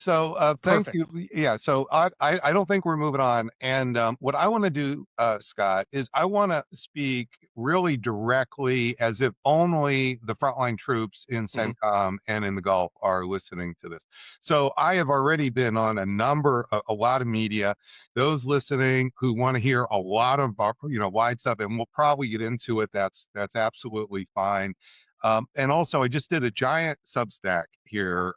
So thank you. Perfect. Yeah. So I don't think we're moving on. And what I want to do, Scott, is I want to speak really directly as if only the frontline troops in Hmm. CENTCOM and in the Gulf are listening to this. So I have already been on a lot of media. Those listening who want to hear a lot of wide stuff, and we'll probably get into it. That's absolutely fine. And also, I just did a giant Substack here.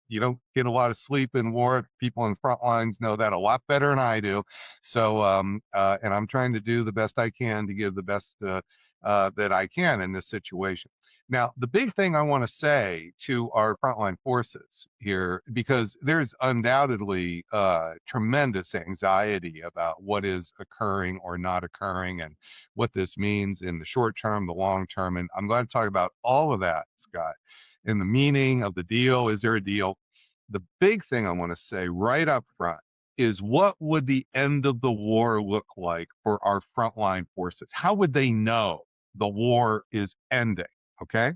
You don't get a lot of sleep in war. People in the front lines know that a lot better than I do. So, and I'm trying to do the best I can to give the best that I can in this situation. Now, the big thing I want to say to our frontline forces here, because there's undoubtedly tremendous anxiety about what is occurring or not occurring and what this means in the short term, the long term. And I'm going to talk about all of that, Scott, in the meaning of the deal. Is there a deal? The big thing I want to say right up front is what would the end of the war look like for our frontline forces? How would they know the war is ending? Okay.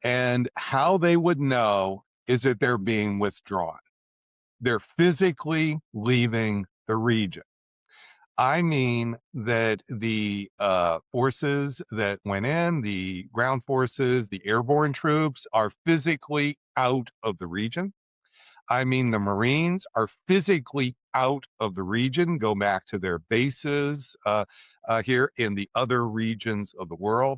And how they would know is that they're being withdrawn. They're physically leaving the region. I mean that the forces that went in, the ground forces, the airborne troops are physically out of the region. I mean, the Marines are physically out of the region, go back to their bases here in the other regions of the world.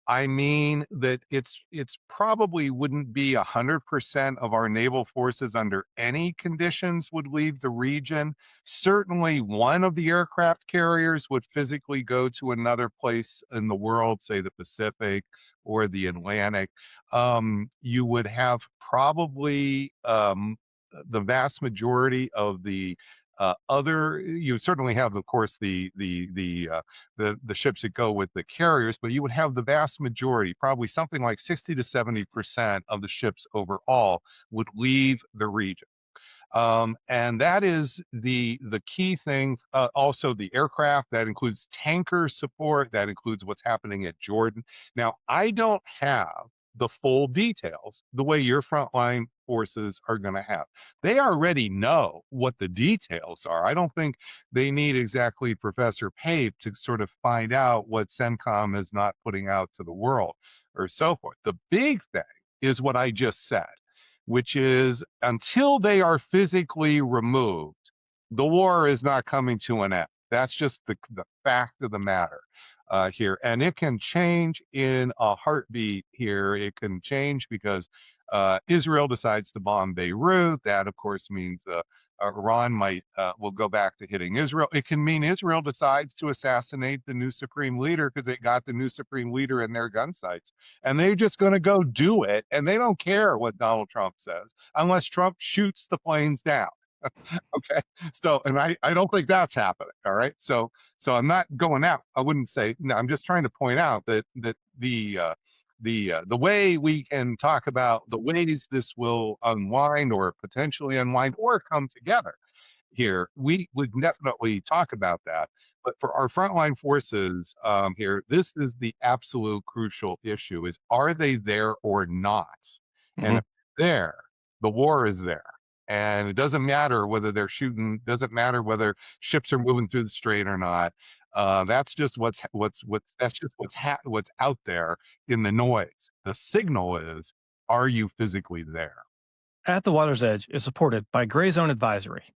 I mean that it's probably wouldn't be 100% of our naval forces under any conditions would leave the region. Certainly, one of the aircraft carriers would physically go to another place in the world, say the Pacific or the Atlantic. You would have probably the vast majority of the other. You certainly have, of course, the ships that go with the carriers, but you would have the vast majority, probably something like 60 to 70% of the ships overall would leave the region. And that is the key thing. Also, the aircraft that includes tanker support, that includes what's happening at Jordan. Now, I don't have the full details the way your frontline forces are going to have. They already know what the details are. I don't think they need exactly Professor Pape to sort of find out what CENTCOM is not putting out to the world or so forth. The big thing is what I just said, which is until they are physically removed, the war is not coming to an end. That's just the fact of the matter here. And it can change in a heartbeat here. It can change because Israel decides to bomb Beirut. That, of course, means Iran might will go back to hitting Israel. It can mean Israel decides to assassinate the new supreme leader because they got the new supreme leader in their gun sights, and they're just going to go do it, and they don't care what Donald Trump says unless Trump shoots the planes down. Okay. So, and I don't think that's happening. All right. So I'm not going out. I wouldn't say, no, I'm just trying to point out that the way we can talk about the ways this will unwind or potentially unwind or come together here, we would definitely talk about that. But for our frontline forces here, this is the absolute crucial issue: is are they there or not? And Hmm. if they're there, the war is there. And it doesn't matter whether they're shooting, doesn't matter whether ships are moving through the strait or not. That's just what's out there in the noise. The signal is, are you physically there? At the Water's Edge is supported by Gray Zone Advisory.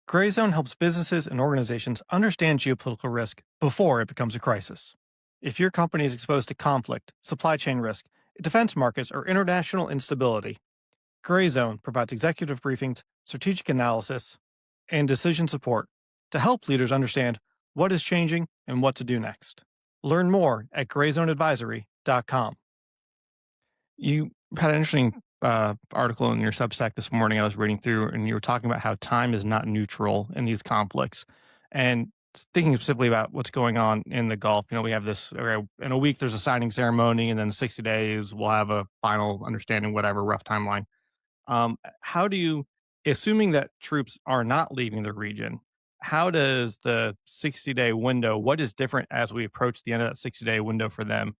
Gray Zone helps businesses and organizations understand geopolitical risk before it becomes a crisis. If your company is exposed to conflict, supply chain risk, defense markets, or international instability, Gray Zone provides executive briefings, strategic analysis, and decision support to help leaders understand what is changing and what to do next. Learn more at grayzoneadvisory.com. You had an interesting article in your Substack this morning I was reading through, and you were talking about how time is not neutral in these conflicts. And thinking specifically about what's going on in the Gulf, we have this, okay, in a week there's a signing ceremony, and then 60 days we'll have a final understanding, whatever, rough timeline. How do you, assuming that troops are not leaving the region, how does the 60-day window, what is different as we approach the end of that 60-day window for them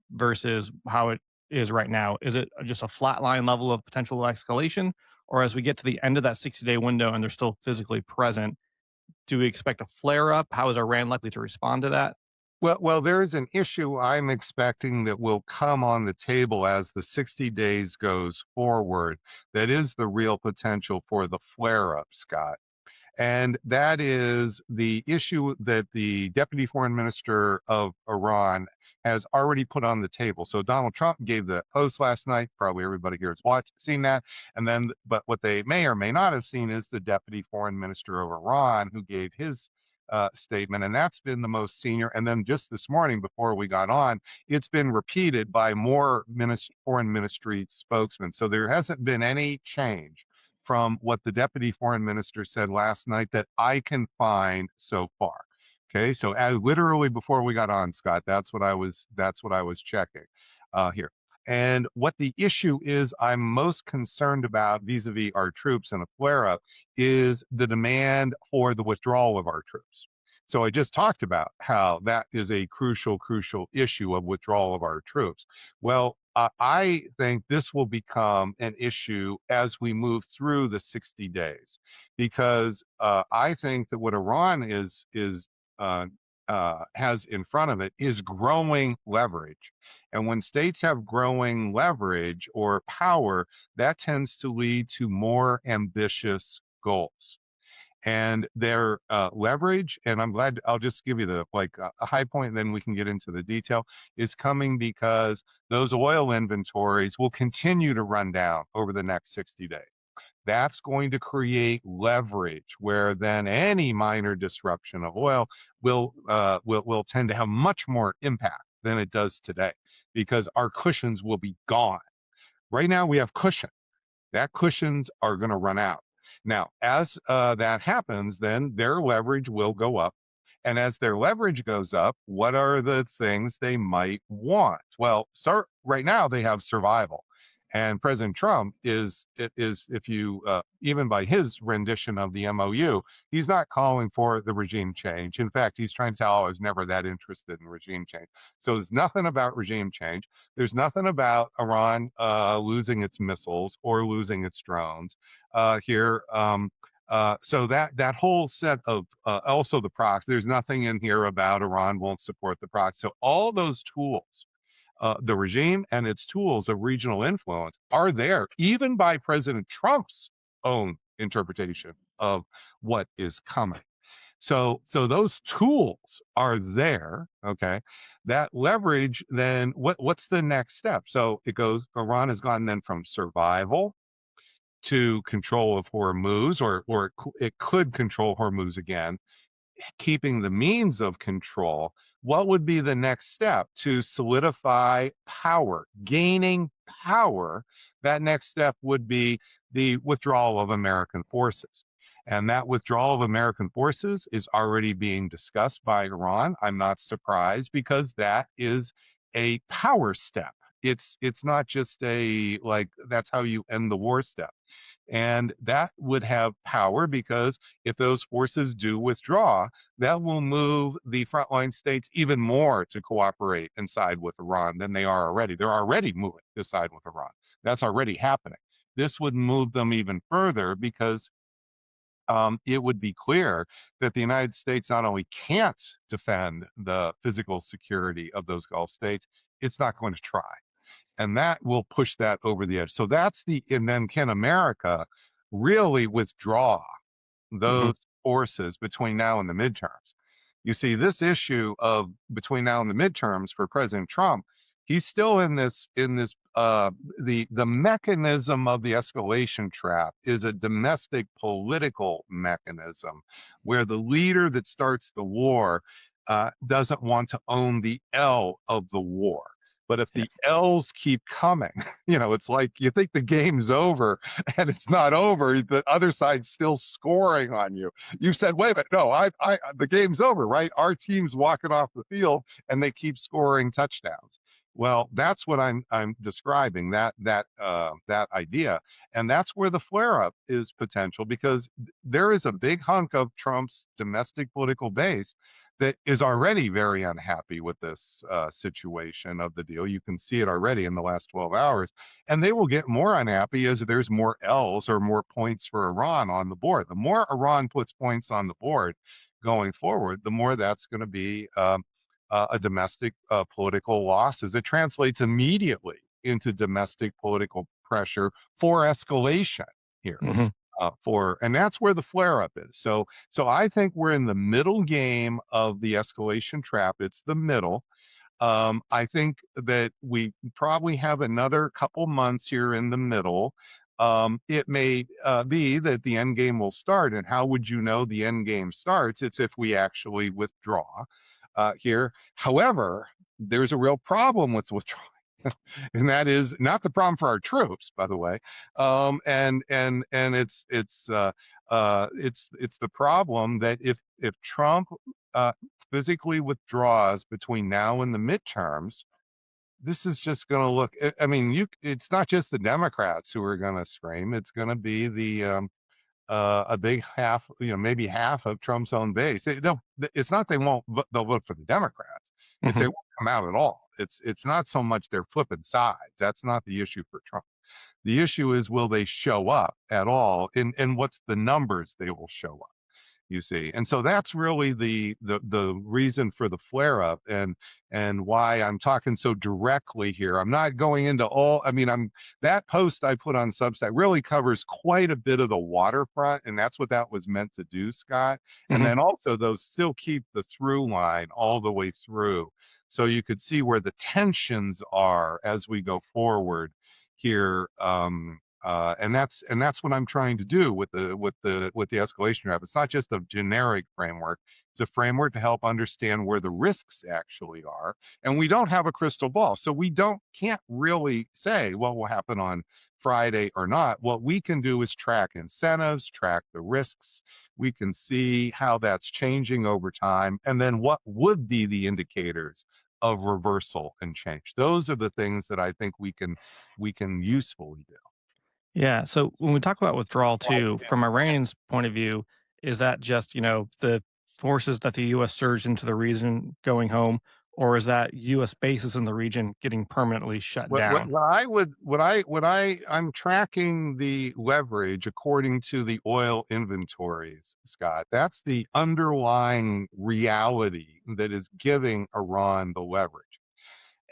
versus how it is right now? Is it just a flatline level of potential escalation? Or as we get to the end of that 60-day window and they're still physically present, do we expect a flare up? How is Iran likely to respond to that? Well, there is an issue I'm expecting that will come on the table as the 60 days goes forward. That is the real potential for the flare up, Scott. And that is the issue that the deputy foreign minister of Iran has already put on the table. So Donald Trump gave the post last night. Probably everybody here has seen that. And then, but what they may or may not have seen is the deputy foreign minister of Iran who gave his statement, and that's been the most senior. And then just this morning, before we got on, it's been repeated by more foreign ministry spokesmen. So there hasn't been any change from what the deputy foreign minister said last night that I can find so far. Okay, so literally before we got on, Scott, that's what I was checking here. And what the issue is, I'm most concerned about vis-a-vis our troops in a flare-up is the demand for the withdrawal of our troops. So I just talked about how that is a crucial issue of withdrawal of our troops. Well, I think this will become an issue as we move through the 60 days, because I think that what Iran uh, has in front of it is growing leverage. And when states have growing leverage or power, that tends to lead to more ambitious goals. And their leverage, and I'm glad I'll just give you the like a high point, and then we can get into the detail, is coming because those oil inventories will continue to run down over the next 60 days. That's going to create leverage where then any minor disruption of oil will tend to have much more impact than it does today, because our cushions will be gone. Right now we have cushion. That cushions are going to run out. Now, as that happens, then their leverage will go up. And as their leverage goes up, what are the things they might want? Well, start right now, they have survival. And President Trump is if you even by his rendition of the MOU, he's not calling for the regime change. In fact, he's trying to tell I was never that interested in regime change. So there's nothing about regime change. There's nothing about Iran losing its missiles or losing its drones here. So that whole set of also the proxy. There's nothing in here about Iran won't support the proxy. So all those tools, the regime and its tools of regional influence are there, even by President Trump's own interpretation of what is coming. So those tools are there. Okay, that leverage. Then what's the next step? So it goes. Iran has gone then from survival to control of Hormuz, or it could control Hormuz again, keeping the means of control. What would be the next step to solidify power, gaining power? That next step would be the withdrawal of American forces. And that withdrawal of American forces is already being discussed by Iran. I'm not surprised, because that is a power step. It's not just a like that's how you end the war step. And that would have power, because if those forces do withdraw, that will move the frontline states even more to cooperate and side with Iran than they are already. They're already moving to side with Iran. That's already happening. This would move them even further, because it would be clear that the United States not only can't defend the physical security of those Gulf states, it's not going to try, and that will push that over the edge. So and then can America really withdraw Mhm. those forces between now and the midterms? You see, this issue of between now and the midterms for President Trump, he's still in this the mechanism of the escalation trap is a domestic political mechanism where the leader that starts the war doesn't want to own the L of the war. But if Yeah. the L's keep coming, it's like you think the game's over and it's not over. The other side's still scoring on you. You said, wait a minute, no, the game's over, right? Our team's walking off the field and they keep scoring touchdowns. Well, that's what I'm describing, that idea, and that's where the flare up is potential, because there is a big hunk of Trump's domestic political base that is already very unhappy with this situation of the deal. You can see it already in the last 12 hours. And they will get more unhappy as there's more L's or more points for Iran on the board. The more Iran puts points on the board going forward, the more that's going to be a domestic political loss, as it translates immediately into domestic political pressure for escalation here. Hmm. And that's where the flare up is. So I think we're in the middle game of the escalation trap. It's the middle. I think that we probably have another couple months here in the middle. It may be that the end game will start. And how would you know the end game starts? It's if we actually withdraw here. However, there's a real problem with withdrawing. And that is not the problem for our troops, by the way. And it's the problem that if Trump uh, physically withdraws between now and the midterms, this is just going to look. I mean, it's not just the Democrats who are going to scream. It's going to be a big half, maybe half of Trump's own base. It's not they won't. They'll vote for the Democrats. It's Hmm. they won't come out at all. It's not so much they're flipping sides. That's not the issue for Trump. The issue is, will they show up at all? And what's the numbers they will show up? You see. And so that's really the reason for the flare up, and why I'm talking so directly here. I'm not going into all. I mean, I'm that post I put on Substack really covers quite a bit of the waterfront, and that's what that was meant to do, Scott. And Hmm. then also those still keep the through line all the way through, so you could see where the tensions are as we go forward here. And that's what I'm trying to do with the escalation trap. It's not just a generic framework; it's a framework to help understand where the risks actually are. And we don't have a crystal ball, so we can't really say what will happen on Friday or not. What we can do is track incentives, track the risks. We can see how that's changing over time, and then what would be the indicators of reversal and change. Those are the things that I think we can usefully do. Yeah. So when we talk about withdrawal too, from Iran's point of view, is that just, the forces that the US surged into the region going home, or is that US bases in the region getting permanently shut down? I'm tracking the leverage according to the oil inventories, Scott. That's the underlying reality that is giving Iran the leverage.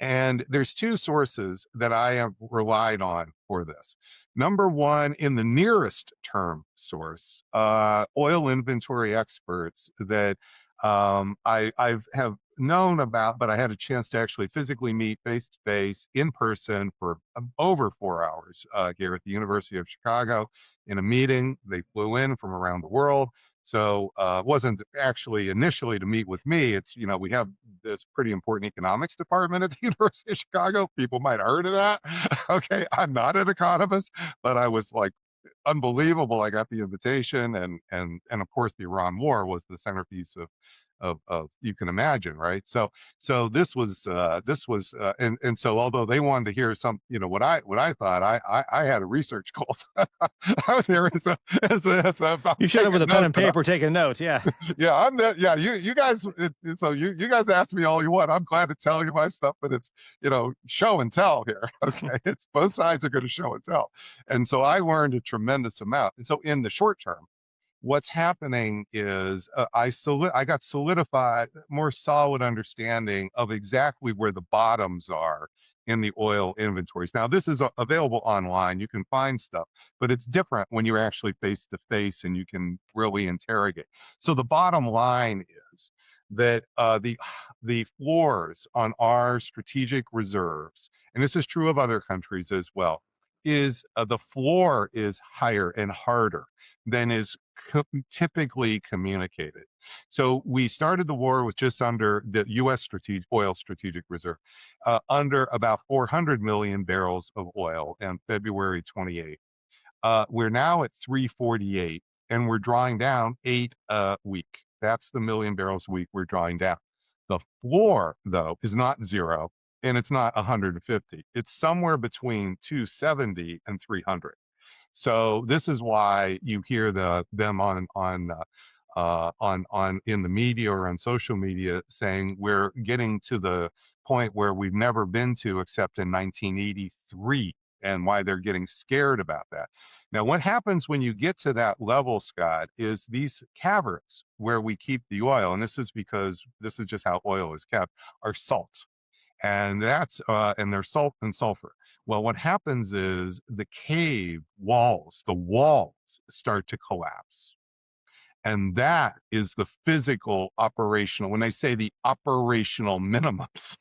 And there's two sources that I have relied on for this. Number one, in the nearest term source, oil inventory experts that I have known about, but I had a chance to actually physically meet face to face in person for over 4 hours here at the University of Chicago in a meeting. They flew in from around the world. So it wasn't actually initially to meet with me. It's, we have this pretty important economics department at the University of Chicago. People might have heard of that. Okay, I'm not an economist, but I was like, unbelievable. I got the invitation, and of course the Iran war was the centerpiece of you can imagine, right? So this was and so although they wanted to hear some, what I thought, I had a research goal. I was there as a I'm You showed up with taking a pen and notes, and paper taking notes. Yeah. yeah, yeah, you guys, so you guys ask me all you want. I'm glad to tell you my stuff, but it's, show and tell here. Okay, it's both sides are going to show and tell. And so I learned a tremendous amount. And so in the short term, what's happening is I got solidified, more solid understanding of exactly where the bottoms are in the oil inventories. Now, this is available online. You can find stuff, but it's different when you're actually face to face and you can really interrogate. So the bottom line is that the floors on our strategic reserves, and this is true of other countries as well, is the floor is higher and harder than is typically communicated. So we started the war with just under the U.S. oil strategic reserve, under about 400 million barrels of oil in February 28. We're now at 348, and we're drawing down eight a week. That's the million barrels a week we're drawing down. The floor, though, is not zero, and it's not 150. It's somewhere between 270 and 300. So this is why you hear them on in the media or on social media saying we're getting to the point where we've never been to except in 1983, and why they're getting scared about that. Now, what happens when you get to that level, Scott, is these caverns where we keep the oil, and this is because this is just how oil is kept, are salt, and they're salt and sulfur. Well, what happens is the walls start to collapse. And that is the physical operational. When they say the operational minimums,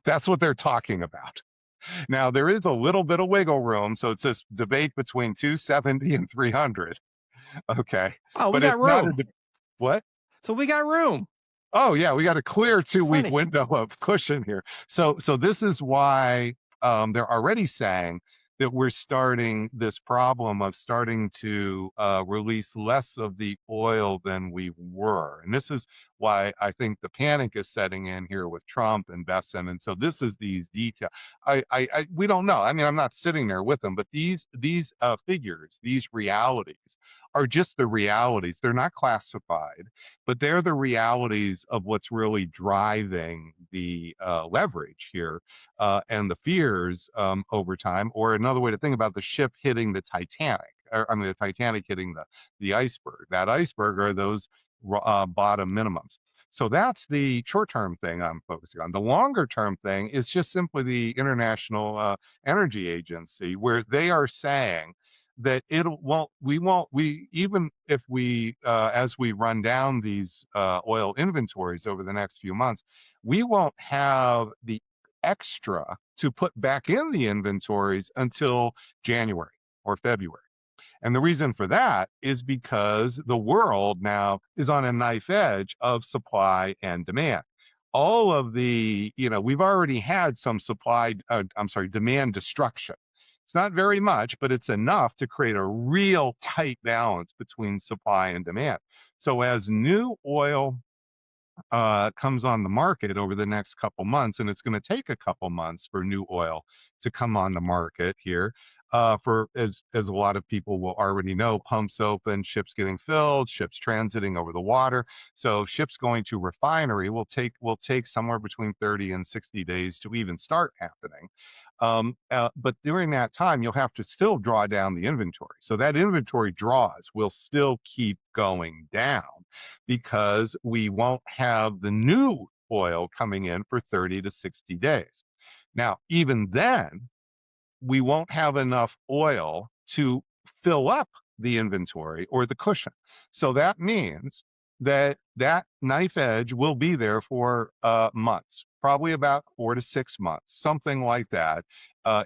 that's what they're talking about. Now, there is a little bit of wiggle room. So it's this debate between 270 and 300. Okay. Oh, we But got it's not room. what? So we got room. Oh yeah, we got a clear 2 week Plenty. window of cushion here. So this is why they're already saying that we're starting this problem of starting to release less of the oil than we were, and this is why I think the panic is setting in here with Trump and Besson. And so this is these details. We don't know. I mean, I'm not sitting there with them, but these figures, these realities, are just the realities. They're not classified, but they're the realities of what's really driving the leverage here and the fears over time. Or another way to think about the ship hitting the Titanic, or I mean, the Titanic hitting the iceberg. That iceberg are those bottom minimums. So that's the short-term thing I'm focusing on. The longer-term thing is just simply the International Energy Agency, where they are saying that it won't we even if we as we run down these oil inventories over the next few months, we won't have the extra to put back in the inventories until January or February. And the reason for that is because the world now is on a knife edge of supply and demand. All of we've already had some demand destruction. It's not very much, but it's enough to create a real tight balance between supply and demand. So as new oil comes on the market over the next couple months, and it's going to take a couple months for new oil to come on the market here. For as a lot of people will already know, pumps open, ships getting filled, ships transiting over the water. So ships going to refinery will take somewhere between 30 and 60 days to even start happening. But during that time, you'll have to still draw down the inventory. So that inventory draws will still keep going down because we won't have the new oil coming in for 30 to 60 days. Now, even then, we won't have enough oil to fill up the inventory or the cushion. So that means that knife edge will be there for months, probably about 4 to 6 months, something like that.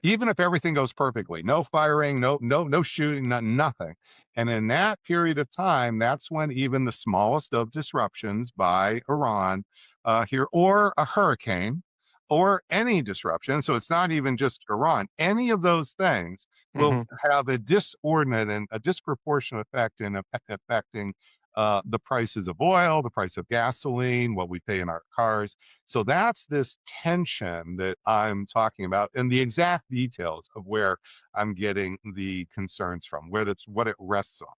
Even if everything goes perfectly, no firing, no shooting, nothing. And in that period of time, that's when even the smallest of disruptions by Iran here, or a hurricane, or any disruption. So it's not even just Iran. Any of those things will Hmm. have a disordinate and a disproportionate effect in affecting the prices of oil, the price of gasoline, what we pay in our cars. So that's this tension that I'm talking about, and the exact details of where I'm getting the concerns from, what it rests on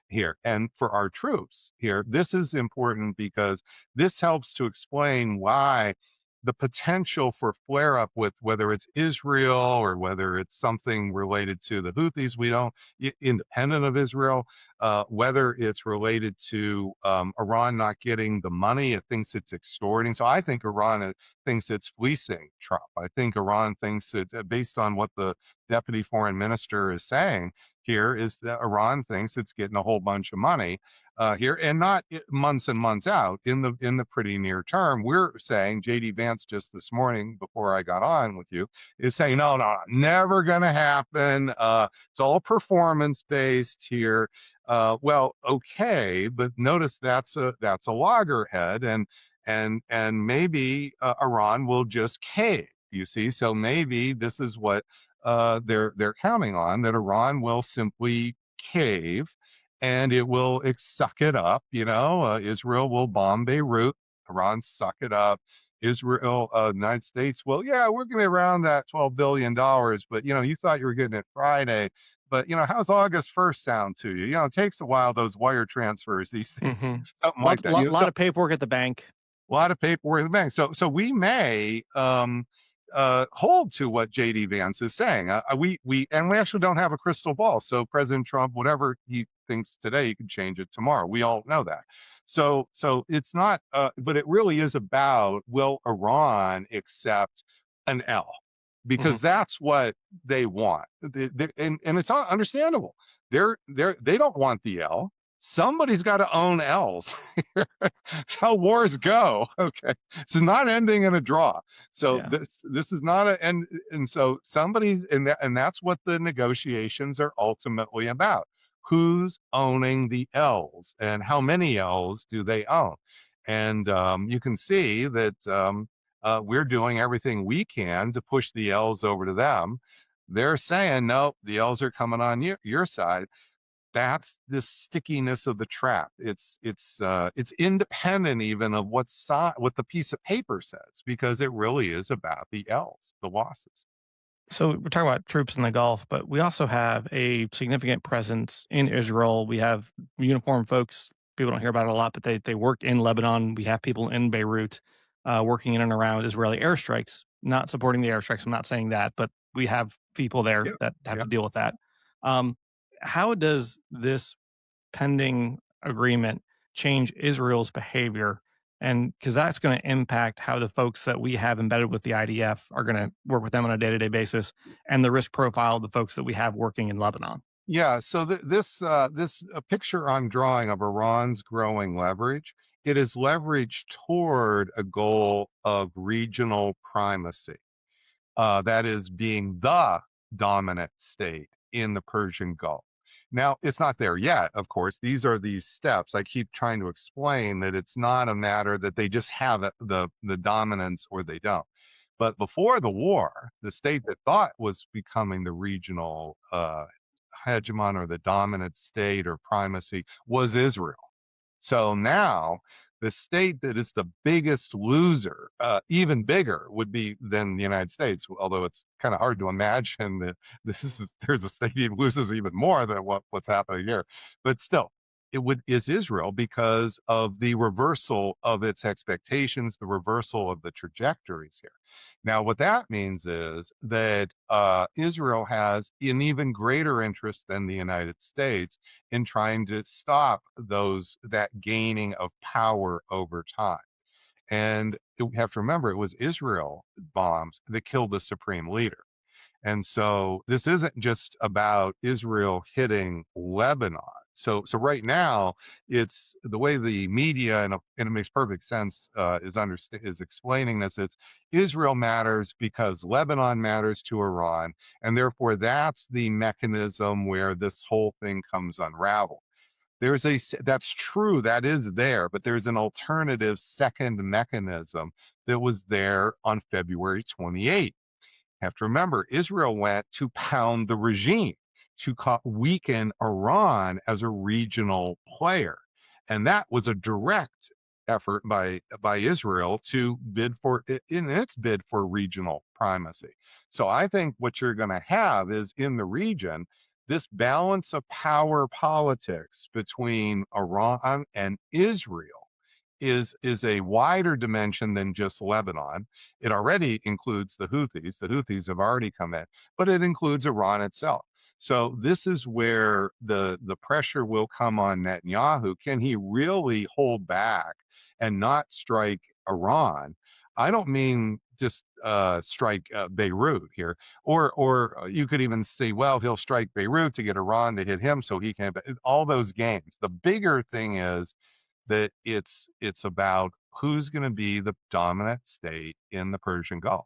here. And for our troops here, this is important because this helps to explain why the potential for flare up with whether it's Israel or whether it's something related to the Houthis, we don't, independent of Israel, whether it's related to Iran not getting the money it thinks it's extorting. So I think Iran thinks it's fleecing Trump. I think Iran thinks it's based on what the deputy foreign minister is saying here is that Iran thinks it's getting a whole bunch of money here, and not months and months out in the pretty near term. We're saying JD Vance just this morning before I got on with you is saying no, never going to happen. It's all performance based here. Well, okay, but notice that's a loggerhead, and maybe Iran will just cave. You see, so maybe this is what they're counting on, that Iran will simply cave and it will suck it up. Israel will bomb Beirut, Iran suck it up. Israel, United States, well, yeah, we're going to be around that $12 billion, but you thought you were getting it Friday. but how's August 1st sound to you? It takes a while, those wire transfers, these things, Hmm. something like that. Lot of paperwork at the bank. A lot of paperwork in the bank. So we may hold to what JD Vance is saying. We actually don't have a crystal ball. So President Trump, whatever he thinks today, he can change it tomorrow. We all know that. So it's not, but it really is about, will Iran accept an L? Hmm. Because that's what they want. And it's understandable. They don't want the L. Somebody's got to own L's. That's how wars go. Okay, this is not ending in a draw. So Yeah. this is not a and so somebody's and that's what the negotiations are ultimately about. Who's owning the L's and how many L's do they own? And you can see that we're doing everything we can to push the L's over to them. They're saying no, the L's are coming on your side. That's the stickiness of the trap. It's independent even of what the piece of paper says, because it really is about the L's, the losses. So we're talking about troops in the Gulf, but we also have a significant presence in Israel. We have uniformed folks. People don't hear about it a lot, but they work in Lebanon. We have people in Beirut working in and around Israeli airstrikes, not supporting the airstrikes. I'm not saying that, but we have people there Yep. that have to Yep. deal with that. Um, how does this pending agreement change Israel's behavior? And because that's going to impact how the folks that we have embedded with the IDF are going to work with them on a day to day basis and the risk profile of the folks that we have working in Lebanon. Yeah. So this picture I'm drawing of Iran's growing leverage, it is leverage toward a goal of regional primacy. That is being the dominant state in the Persian Gulf. Now, it's not there yet, of course. These are these steps. I keep trying to explain that it's not a matter that they just have the dominance or they don't. But before the war, the state that thought was becoming the regional hegemon or the dominant state or primacy was Israel. So now the state that is the biggest loser, even bigger, would be than the United States. Although it's kind of hard to imagine that there's a state that loses even more than what's happening here. But still, is Israel because of the reversal of its expectations, the reversal of the trajectories here. Now, what that means is that Israel has an even greater interest than the United States in trying to stop that gaining of power over time. And we have to remember it was Israel bombs that killed the supreme leader. And so this isn't just about Israel hitting Lebanon. So right now, it's the way the media and it makes perfect sense is explaining this. It's Israel matters because Lebanon matters to Iran, and therefore that's the mechanism where this whole thing comes unraveled. That's true, that is there, but there's an alternative second mechanism that was there on February 28th. Have to remember, Israel went to pound the regime, to weaken Iran as a regional player. And that was a direct effort by Israel to bid for, in its bid for regional primacy. So I think what you're going to have is in the region, this balance of power politics between Iran and Israel is a wider dimension than just Lebanon. It already includes the Houthis. The Houthis have already come in, but it includes Iran itself. So this is where the pressure will come on Netanyahu. Can he really hold back and not strike Iran? I don't mean just strike Beirut here, or you could even say, well, he'll strike Beirut to get Iran to hit him, so he can. But all those games. The bigger thing is that it's about who's going to be the dominant state in the Persian Gulf.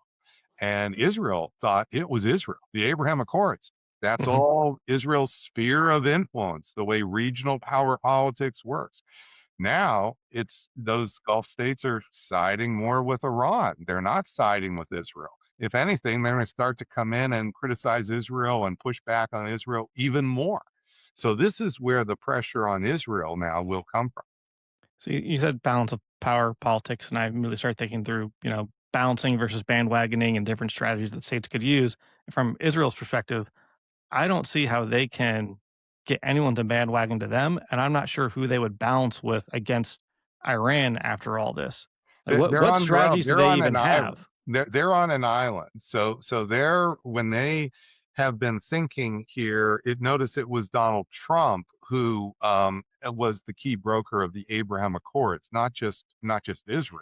And Israel thought it was Israel, the Abraham Accords. That's Hmm. all Israel's sphere of influence, the way regional power politics works. Now it's those Gulf states are siding more with Iran. They're not siding with Israel. If anything, they're going to start to come in and criticize Israel and push back on Israel even more. So this is where the pressure on Israel now will come from. So you said balance of power politics, and I immediately started thinking through, balancing versus bandwagoning and different strategies that states could use. From Israel's perspective, I don't see how they can get anyone to bandwagon to them, and I'm not sure who they would balance with against Iran after all this. Like, They're what on their own. strategies do They're they on even an island. have? They're on an island. So they're when they have been thinking here. Notice it was Donald Trump who was the key broker of the Abraham Accords, not just Israel.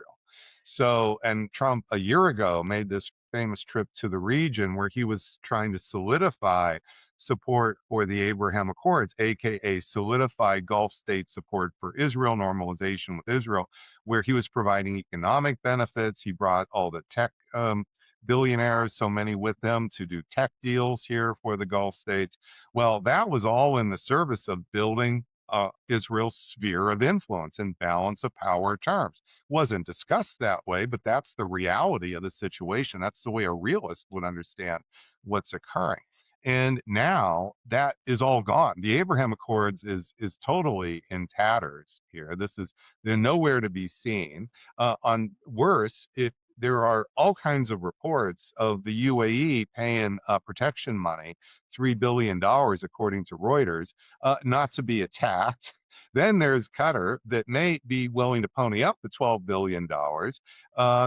So and Trump a year ago made this famous trip to the region where he was trying to solidify support for the Abraham Accords, aka solidify Gulf state support for Israel, normalization with Israel, where he was providing economic benefits. He brought all the tech billionaires, so many with them, to do tech deals here for the Gulf states. Well, that was all in the service of building Israel's sphere of influence and balance of power terms. Wasn't discussed that way, but that's the reality of the situation. That's the way a realist would understand what's occurring. And now that is all gone. The Abraham Accords is totally in tatters here. They're nowhere to be seen. On worse, if there are all kinds of reports of the UAE paying protection money, $3 billion according to Reuters, not to be attacked. Then there's Qatar that may be willing to pony up the $12 billion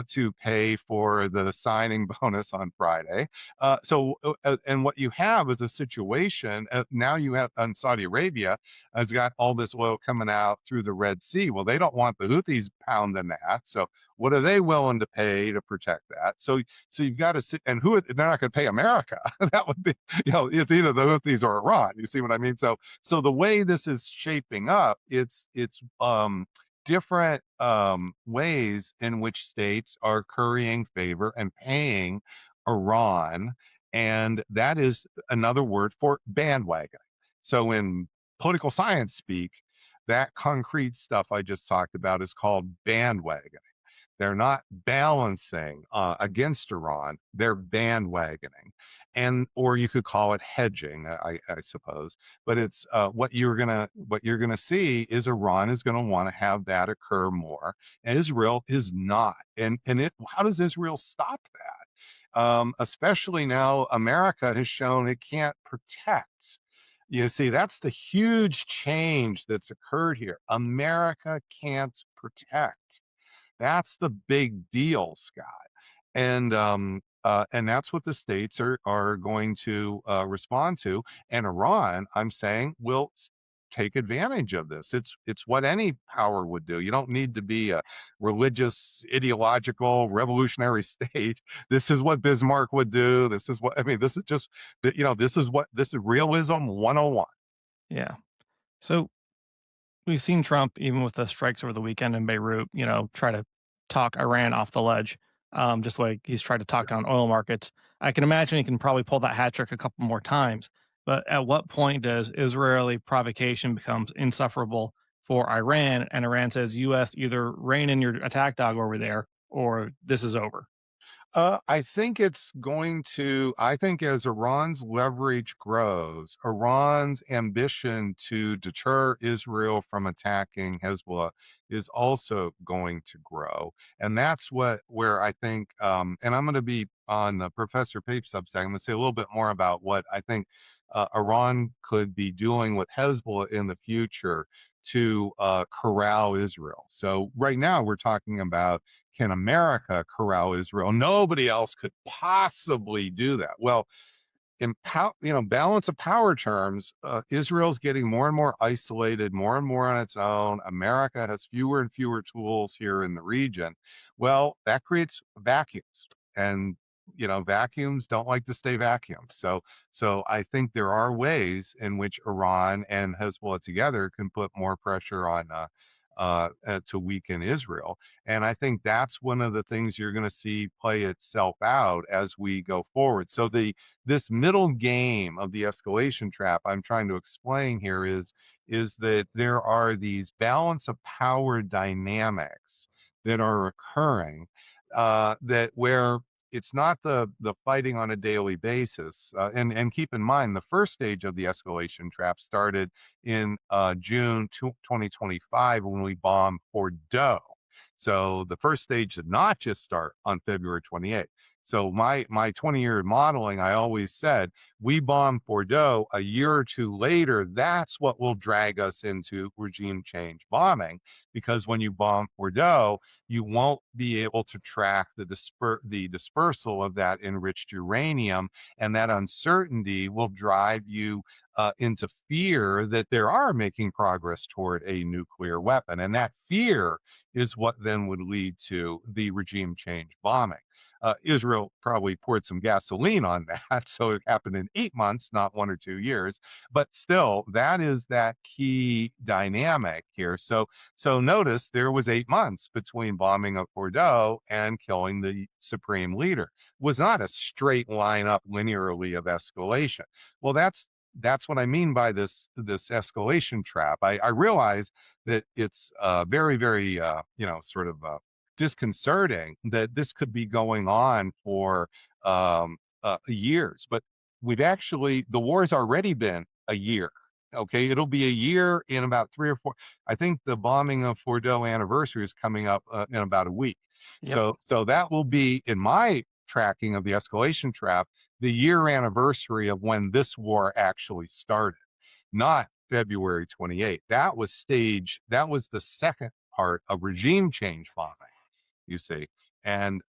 to pay for the signing bonus on Friday. And what you have is a situation. Now you have, and Saudi Arabia has got all this oil coming out through the Red Sea. Well, they don't want the Houthis pounding that. So what are they willing to pay to protect that? So you've got to sit, and they're not going to pay America. That would be, it's either the Houthis or Iran. You see what I mean? So the way this is shaping up, it's different ways in which states are currying favor and paying Iran, and that is another word for bandwagon. So in political science speak, that concrete stuff I just talked about is called bandwagon. They're not balancing against Iran. They're bandwagoning, and or you could call it hedging, I suppose. But it's what you're gonna see is Iran is going to want to have that occur more. And Israel is not. And how does Israel stop that? Especially now, America has shown it can't protect. You see, that's the huge change that's occurred here. America can't protect. That's the big deal, Scott. And that's what the states are going to respond to. And Iran, I'm saying, will take advantage of this. It's what any power would do. You don't need to be a religious, ideological, revolutionary state. This is what Bismarck would do. This is what I mean. This is just this is realism 101. Yeah. So we've seen Trump, even with the strikes over the weekend in Beirut, try to talk Iran off the ledge, just like he's tried to talk down oil markets. I can imagine he can probably pull that hat trick a couple more times. But at what point does Israeli provocation becomes insufferable for Iran, and Iran says, "U.S. either rein in your attack dog over there, or this is over"? I think as Iran's leverage grows, Iran's ambition to deter Israel from attacking Hezbollah is also going to grow. And that's where I think, and I'm going to be on the Professor Pape Substack, I'm going to say a little bit more about what I think Iran could be doing with Hezbollah in the future to corral Israel. So right now we're talking about, can America corral Israel? Nobody else could possibly do that. Well, in balance of power terms, Israel's getting more and more isolated, more and more on its own. America has fewer and fewer tools here in the region. Well, that creates vacuums, and vacuums don't like to stay vacuumed. So I think there are ways in which Iran and Hezbollah together can put more pressure on. To weaken Israel. And I think that's one of the things you're going to see play itself out as we go forward. So this middle game of the escalation trap I'm trying to explain here is that there are these balance of power dynamics that are occurring, that where it's not the fighting on a daily basis. And keep in mind, the first stage of the escalation trap started in June 2025 when we bombed Bordeaux. So the first stage did not just start on February 28th. So my 20-year modeling, I always said, we bomb Bordeaux a year or two later, that's what will drag us into regime change bombing. Because when you bomb Bordeaux, you won't be able to track the dispersal of that enriched uranium, and that uncertainty will drive you into fear that there are making progress toward a nuclear weapon. And that fear is what then would lead to the regime change bombing. Israel probably poured some gasoline on that, so it happened in 8 months, not 1 or 2 years. But still, that is that key dynamic here. So notice there was 8 months between bombing of Bordeaux and killing the supreme leader. It was not a straight line up linearly of escalation. Well, that's what I mean by this escalation trap. I realize that it's very, very sort of disconcerting that this could be going on for years. But the war's already been a year. Okay, it'll be a year in about 3 or 4. I think the bombing of Bordeaux anniversary is coming up in about a week. Yep. So that will be, in my tracking of the escalation trap, the year anniversary of when this war actually started, not February 28th. That was the second part of regime change bombing, you see. And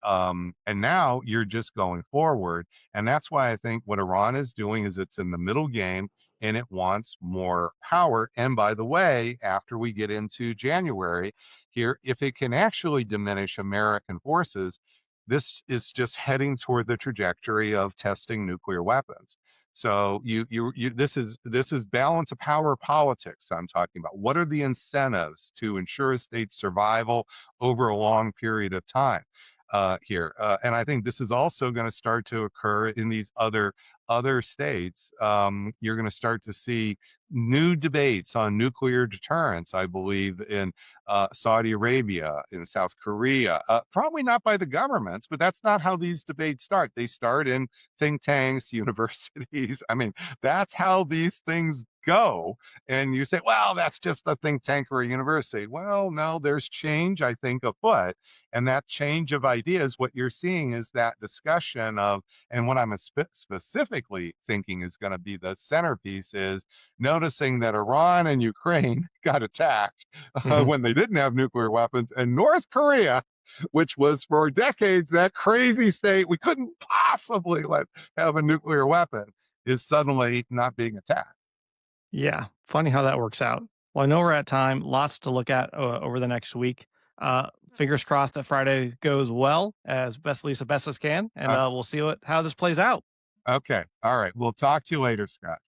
now you're just going forward. And that's why I think what Iran is doing is it's in the middle game and it wants more power. And by the way, after we get into January here, if it can actually diminish American forces, this is just heading toward the trajectory of testing nuclear weapons. So this is balance of power politics I'm talking about. What are the incentives to ensure a state's survival over a long period of time here? And I think this is also going to start to occur in these other states. You're going to start to see new debates on nuclear deterrence, I believe, in Saudi Arabia, in South Korea. Probably not by the governments, but that's not how these debates start. They start in think tanks, universities. I mean, that's how these things go. And you say, well, that's just a think tank or a university. Well, no, there's change, I think, afoot. And that change of ideas, what you're seeing is that discussion of, and what I'm specifically thinking is going to be the centerpiece is noticing that Iran and Ukraine got attacked Hmm. when they didn't have nuclear weapons, and North Korea, which was for decades that crazy state we couldn't possibly let have a nuclear weapon, is suddenly not being attacked. Yeah. Funny how that works out. Well, I know we're at time. Lots to look at over the next week. Fingers crossed that Friday goes well, as best, at least the best as can, and Uh, we'll see how this plays out. okay. All right. We'll talk to you later, Scott.